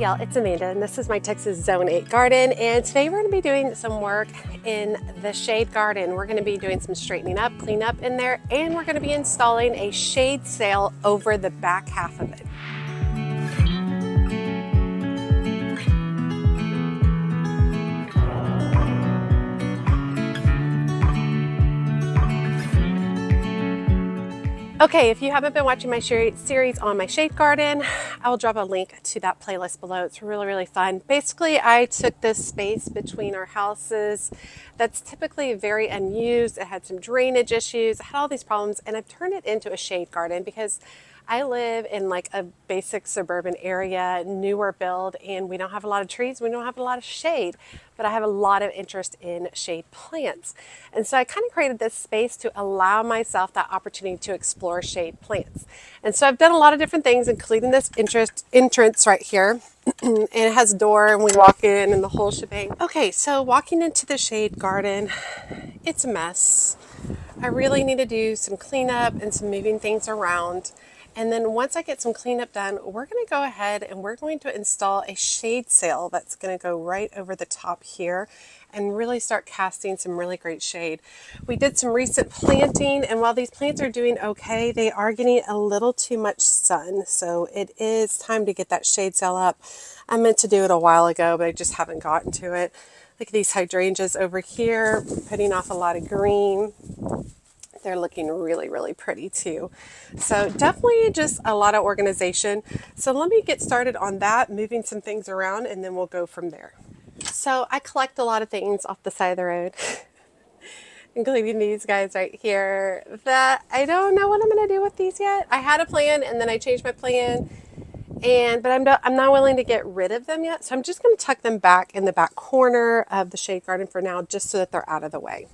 y'all, it's Amanda and this is my Texas Zone 8 garden, and today we're going to be doing some work in the shade garden. We're going to be doing some straightening up, clean up in there, and we're going to be installing a shade sail over the back half of it. Okay, if you haven't been watching my series on my shade garden, I will drop a link to that playlist below. It's really fun. Basically, I took this space between our houses that's typically very unused. It had some drainage issues, it had all these problems, and I've turned it into a shade garden because I live in like a basic suburban area, newer build, and we don't have a lot of trees, we don't have a lot of shade, but I have a lot of interest in shade plants. And so I kind of created this space to allow myself that opportunity to explore shade plants. And so I've done a lot of different things, including this entrance right here. And it has a door and we walk in and the whole shebang. Okay, so walking into the shade garden, it's a mess. I really need to do some cleanup and some moving things around. And then once I get some cleanup done, we're going to go ahead and we're going to install a shade sail that's going to go right over the top here and really start casting some really great shade. We did some recent planting, and while these plants are doing okay, they are getting a little too much sun. So it is time to get that shade sail up. I meant to do it a while ago, but I just haven't gotten to it. Look at these hydrangeas over here, putting off a lot of green. They're looking really pretty too. So definitely just a lot of organization. So let me get started on that, moving some things around, and then we'll go from there. So I collect a lot of things off the side of the road, including these guys right here that I don't know what I'm going to do with these yet. I had a plan and then I changed my plan, but I'm not willing to get rid of them yet. So I'm just going to tuck them back in the back corner of the shade garden for now, just so that they're out of the way.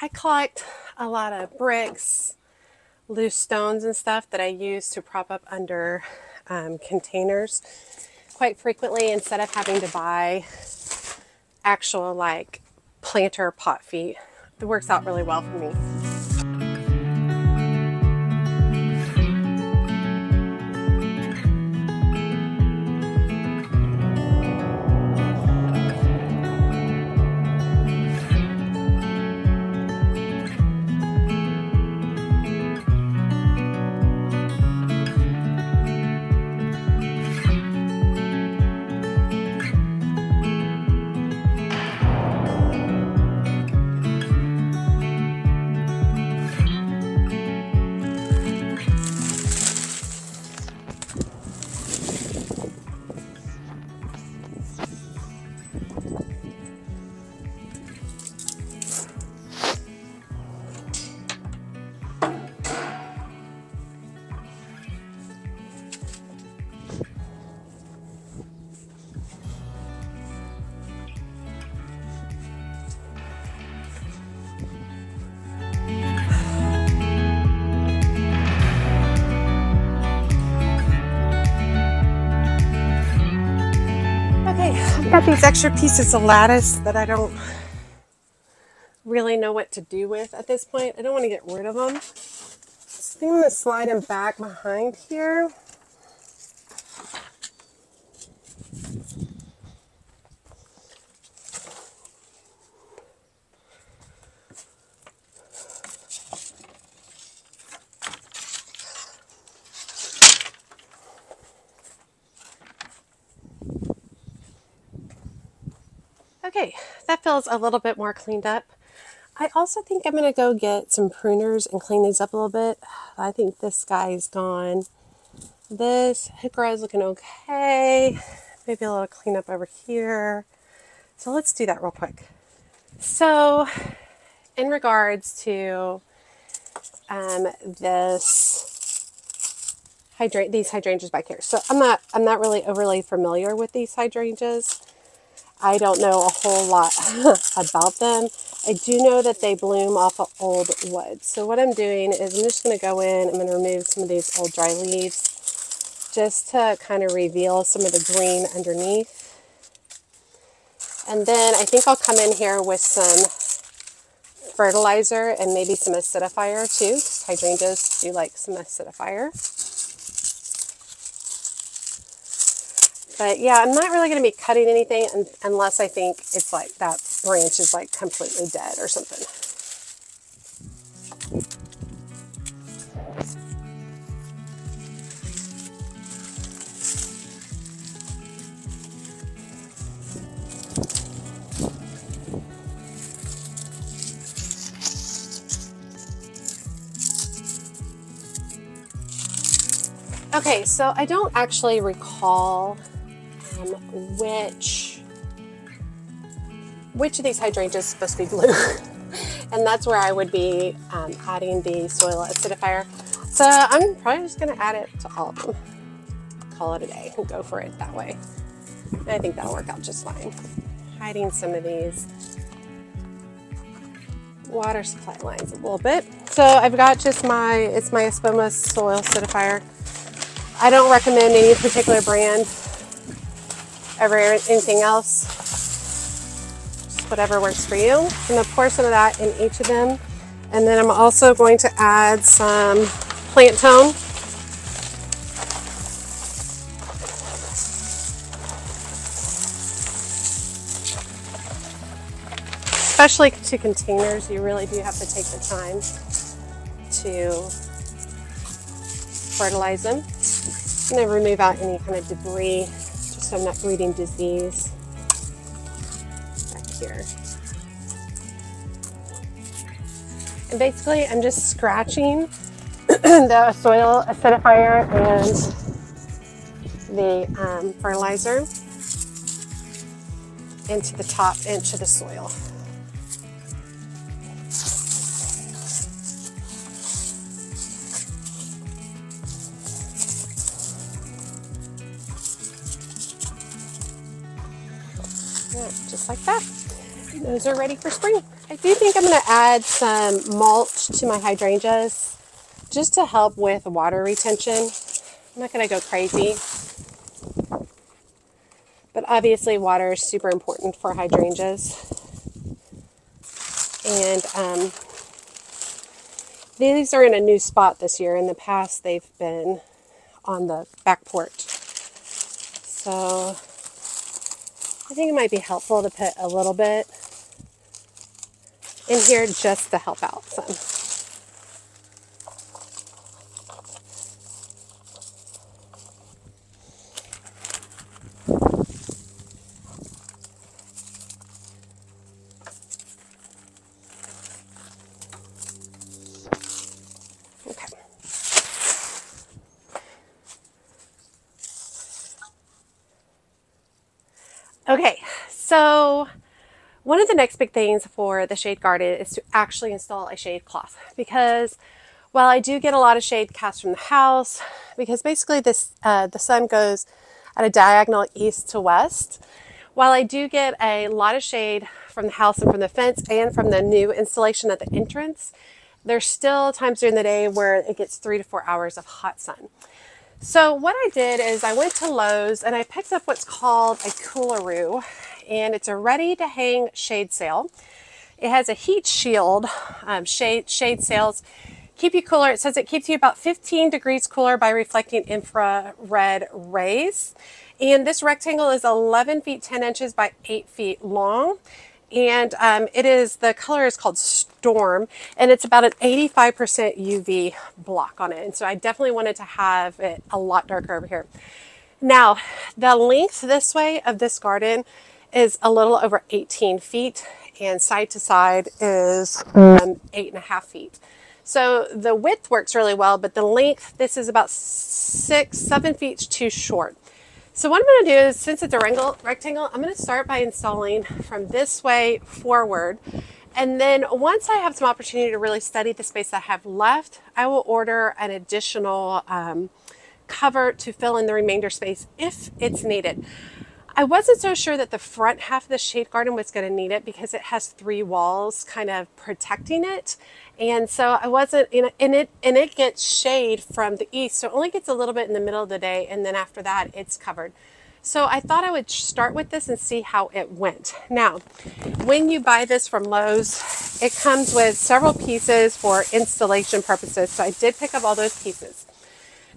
I collect a lot of bricks, loose stones and stuff that I use to prop up under containers quite frequently, instead of having to buy actual like planter pot feet. It works out really well for me. I've got these extra pieces of lattice that I don't really know what to do with at this point. I don't want to get rid of them. So I'm going to slide them back behind here. Okay, that feels a little bit more cleaned up. I also think I'm going to go get some pruners and clean these up a little bit. I think this guy's gone. This hickory is looking okay. Maybe a little cleanup over here. So let's do that real quick. So in regards to these hydrangeas back here. So I'm not really overly familiar with these hydrangeas. I don't know a whole lot about them. I do know that they bloom off of old wood. So what I'm doing is I'm just going to go in, I'm going to remove some of these old dry leaves just to kind of reveal some of the green underneath. And then I think I'll come in here with some fertilizer and maybe some acidifier too, because hydrangeas do like some acidifier. But yeah, I'm not really going to be cutting anything unless I think it's like that branch is like completely dead or something. Okay, so I don't actually recall which of these hydrangeas is supposed to be blue. And that's where I would be adding the soil acidifier. So I'm probably just going to add it to all of them. Call it a day and go for it that way. And I think that'll work out just fine. Hiding some of these water supply lines a little bit. So I've got just it's my Espoma soil acidifier. I don't recommend any particular brand over anything else. Just whatever works for you. I'm going to pour some of that in each of them. And then I'm also going to add some plant tone. Especially to containers, you really do have to take the time to fertilize them. I'm going to remove out any kind of debris just so I'm not breeding disease back here. And basically I'm just scratching the soil acidifier and the fertilizer into the top inch of the soil. Just like that. And those are ready for spring. I do think I'm going to add some mulch to my hydrangeas just to help with water retention. I'm not going to go crazy, but obviously water is super important for hydrangeas. And these are in a new spot this year. In the past, they've been on the back porch. So I think it might be helpful to put a little bit in here just to help out some. Okay. Okay, so one of the next big things for the shade garden is to actually install a shade cloth, because while I do get a lot of shade cast from the house, because basically this the sun goes at a diagonal east to west, while I do get a lot of shade from the house and from the fence and from the new installation at the entrance, there's still times during the day where it gets 3 to 4 hours of hot sun. So what I did is I went to Lowe's and I picked up what's called a coolaroo, and it's a ready to hang shade sail. It has a heat shield. Shade sails keep you cooler. It says it keeps you about 15 degrees cooler by reflecting infrared rays. And this rectangle is 11 feet 10 inches by 8 feet long. And the color is called Storm, and it's about an 85% UV block on it. And so I definitely wanted to have it a lot darker over here. Now, the length this way of this garden is a little over 18 feet, and side to side is 8.5 feet. So the width works really well, but the length, this is about 7 feet too short. So what I'm going to do is, since it's a rectangle, I'm going to start by installing from this way forward. And then once I have some opportunity to really study the space I have left, I will order an additional cover to fill in the remainder space if it's needed. I wasn't so sure that the front half of the shade garden was going to need it because it has 3 walls kind of protecting it. And so I wasn't, and it gets shade from the east, so it only gets a little bit in the middle of the day, and then after that it's covered. So I thought I would start with this and see how it went. Now, when you buy this from Lowe's, it comes with several pieces for installation purposes. So I did pick up all those pieces.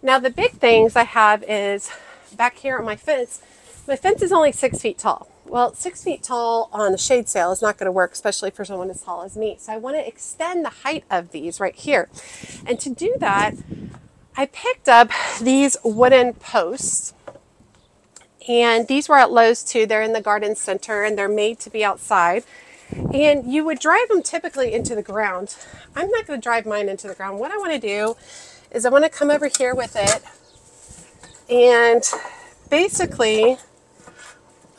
Now the big things I have is back here on my fence. My fence is only 6 feet tall. Well, 6 feet tall on a shade sail is not going to work, especially for someone as tall as me. So I want to extend the height of these right here. And to do that, I picked up these wooden posts. And these were at Lowe's too. They're in the garden center and they're made to be outside. And you would drive them typically into the ground. I'm not going to drive mine into the ground. What I want to do is I want to come over here with it. And basically,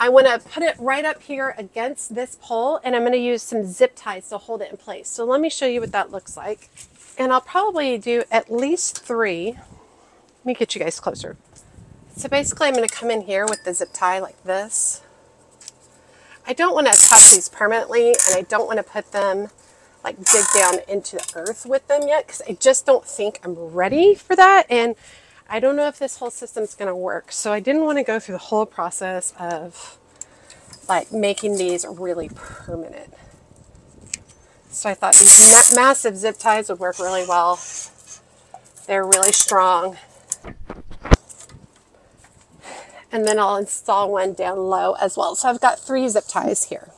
I want to put it right up here against this pole. And I'm going to use some zip ties to hold it in place. So let me show you what that looks like. And I'll probably do at least 3. Let me get you guys closer. So basically I'm going to come in here with the zip tie like this. I don't want to attach these permanently, and I don't want to put them like dig down into the earth with them yet, because I just don't think I'm ready for that. And I don't know if this whole system's going to work. So I didn't want to go through the whole process of like making these really permanent. So I thought these massive zip ties would work really well. They're really strong. And then I'll install one down low as well. So I've got 3 zip ties here.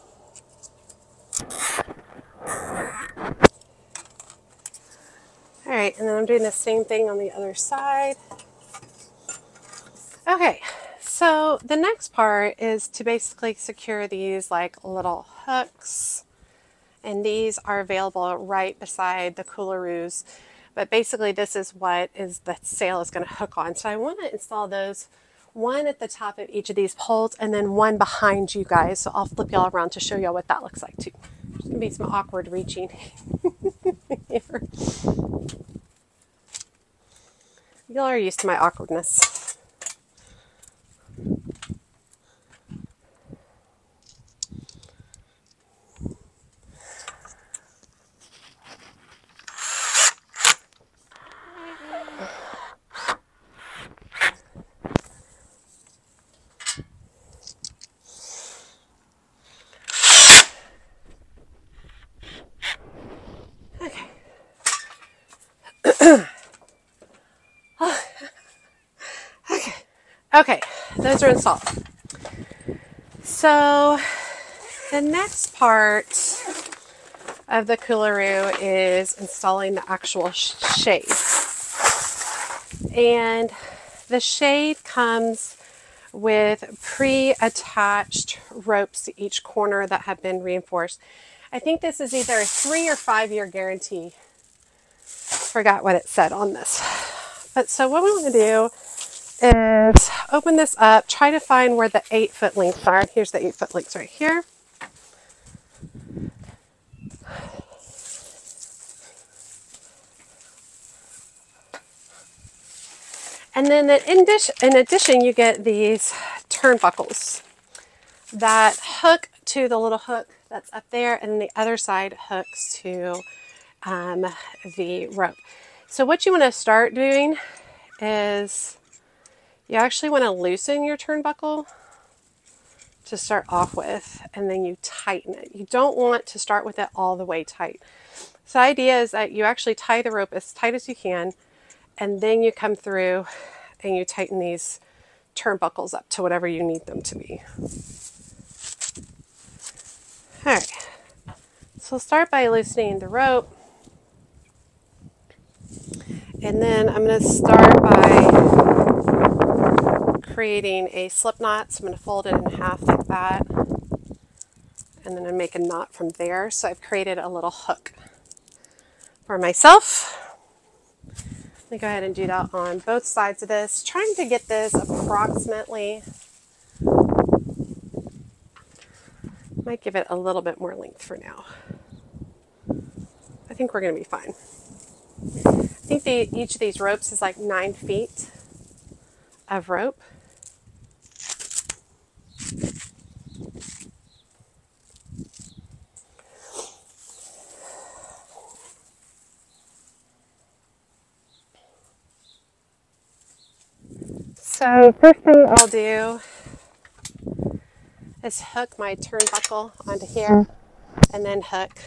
All right, and then I'm doing the same thing on the other side. Okay, so the next part is to basically secure these like little hooks. And these are available right beside the cooleroos. But basically this is what the sail is going to hook on. So I want to install those, one at the top of each of these poles and then one behind you guys. So I'll flip y'all around to show y'all what that looks like too. There's going to be some awkward reaching here. Y'all are used to my awkwardness. Okay, those are installed. So the next part of the cooleroo is installing the actual shade. And the shade comes with pre-attached ropes to each corner that have been reinforced. I think this is either a 3 or 5 year guarantee. Forgot what it said on this. But so what we want to do is open this up, try to find where the 8-foot links are. Here's the 8-foot links right here. And then in addition, you get these turnbuckles that hook to the little hook that's up there, and the other side hooks to the rope. So what you want to start doing is you actually want to loosen your turnbuckle to start off with, and then you tighten it. You don't want to start with it all the way tight. So the idea is that you actually tie the rope as tight as you can, and then you come through and you tighten these turnbuckles up to whatever you need them to be. All right, so we'll start by loosening the rope. And then I'm going to start by creating a slip knot. So I'm going to fold it in half like that. And then I make a knot from there. So I've created a little hook for myself. Let me go ahead and do that on both sides of this. Trying to get this approximately, might give it a little bit more length for now. I think we're going to be fine. I think each of these ropes is like 9 feet of rope. So first thing I'll do is hook my turnbuckle onto here and then hook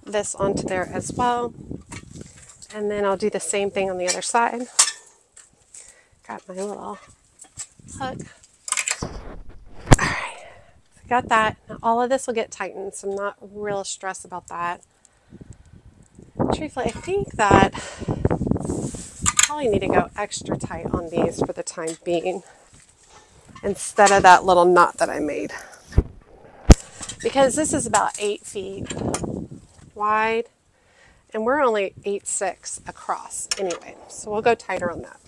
this onto there as well. And then I'll do the same thing on the other side. Got my little hook. Alright, so got that. Now all of this will get tightened, so I'm not real stressed about that. Truthfully, I think that I probably need to go extra tight on these for the time being instead of that little knot that I made. Because this is about 8 feet wide and we're only 8'6" across anyway. So we'll go tighter on that.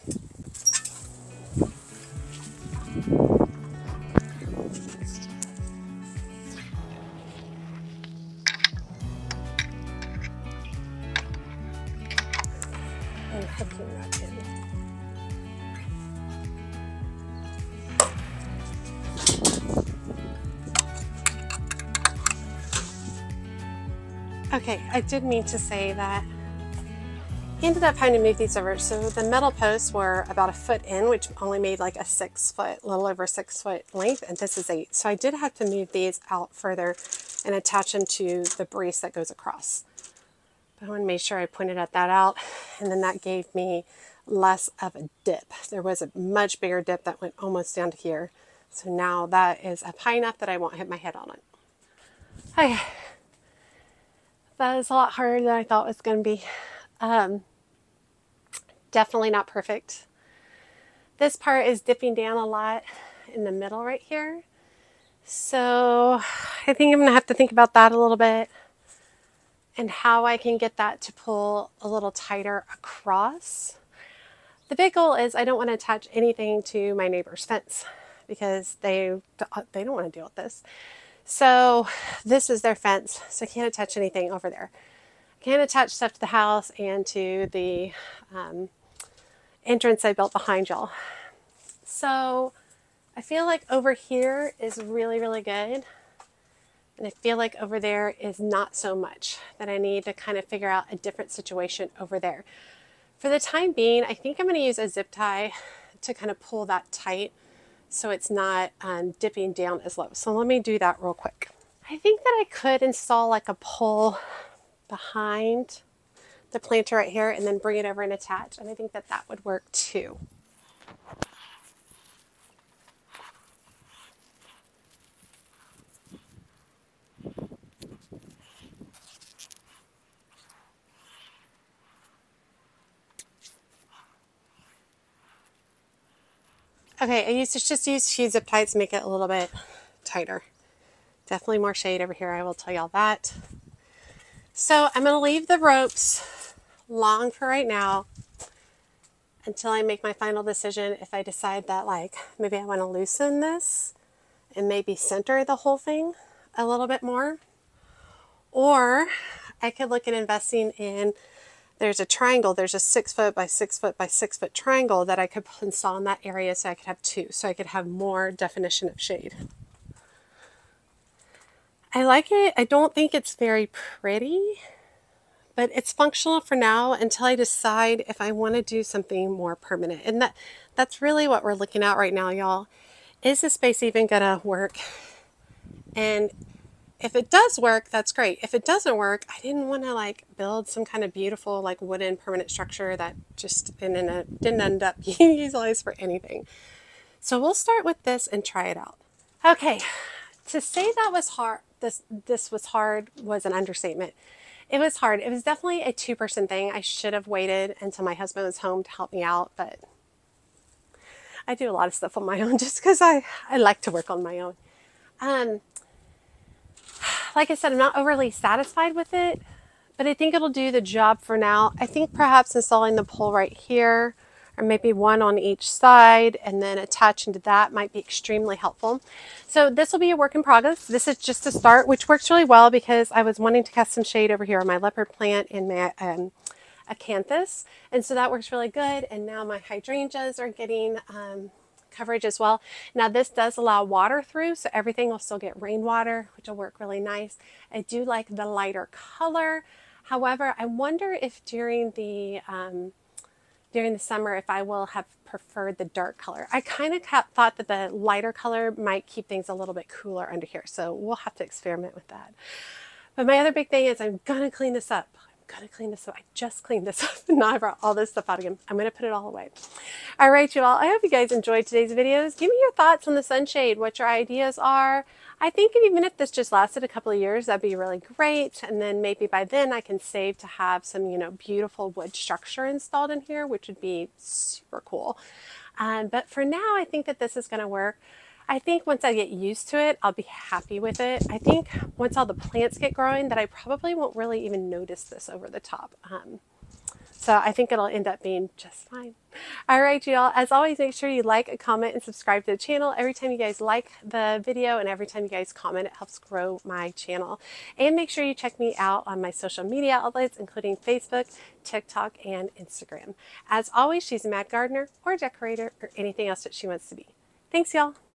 And hooking that in. Okay, I did mean to say that I ended up having to move these over. So the metal posts were about 1 foot in, which only made like a 6 foot, a little over 6 foot length, and this is 8. So I did have to move these out further and attach them to the brace that goes across. But I want to make sure I pointed that out, and then that gave me less of a dip. There was a much bigger dip that went almost down to here. So now that is up high enough that I won't hit my head on it. Okay. That is a lot harder than I thought it was going to be. Definitely not perfect. This part is dipping down a lot in the middle right here. So I think I'm going to have to think about that a little bit and how I can get that to pull a little tighter across. The big goal is I don't want to attach anything to my neighbor's fence because they don't want to deal with this. So this is their fence, so I can't attach anything over there. I can't attach stuff to the house and to the entrance I built behind y'all. So I feel like over here is really, really good. And I feel like over there is not so much, that I need to kind of figure out a different situation over there. For the time being, I think I'm going to use a zip tie to kind of pull that tight so it's not dipping down as low. So let me do that real quick. I think that I could install like a pole behind the planter right here and then bring it over and attach. And I think that that would work too. Okay, I just use few zip ties to make it a little bit tighter. Definitely more shade over here, I will tell y'all that. So I'm going to leave the ropes long for right now until I make my final decision. If I decide that like maybe I want to loosen this and maybe center the whole thing a little bit more. Or I could look at investing in, there's a triangle, there's a 6 foot by 6 foot by 6 foot triangle that I could install in that area so I could have two, so I could have more definition of shade. I like it. I don't think it's very pretty, but it's functional for now until I decide if I want to do something more permanent. And that's really what we're looking at right now, y'all. Is this space even gonna work? And if it does work, that's great. If it doesn't work, I didn't want to like build some kind of beautiful like wooden permanent structure that just didn't end up being utilized for anything. So we'll start with this and try it out. Okay, to say that was hard, this was hard was an understatement. It was hard. It was definitely a two-person thing. I should have waited until my husband was home to help me out, but I do a lot of stuff on my own just because I like to work on my own. Like I said, I'm not overly satisfied with it, but I think it'll do the job for now. I think perhaps installing the pole right here, or maybe one on each side, and then attaching to that might be extremely helpful. So this will be a work in progress. This is just a start, which works really well because I was wanting to cast some shade over here on my leopard plant and my acanthus, and so that works really good. And now my hydrangeas are getting coverage as well. Now this does allow water through, so everything will still get rainwater, which will work really nice. I do like the lighter color. However, I wonder if during the during the summer if I will have preferred the dark color. I kind of thought that the lighter color might keep things a little bit cooler under here, so we'll have to experiment with that. But my other big thing is I'm gonna clean this up. I'm gonna clean this up. I just cleaned this up and now I brought all this stuff out again. I'm gonna put it all away. All right, you all, I hope you guys enjoyed today's videos. Give me your thoughts on the sunshade, what your ideas are. I think even if this just lasted a couple of years, that'd be really great. And then maybe by then I can save to have some, beautiful wood structure installed in here, which would be super cool. But for now, I think that this is going to work. I think once I get used to it, I'll be happy with it. I think once all the plants get growing that I probably won't really even notice this over the top. So I think it'll end up being just fine. All right, y'all. As always, make sure you like, comment, and subscribe to the channel. Every time you guys like the video and every time you guys comment, it helps grow my channel. And make sure you check me out on my social media outlets, including Facebook, TikTok, and Instagram. As always, she's a mad gardener or decorator or anything else that she wants to be. Thanks, y'all.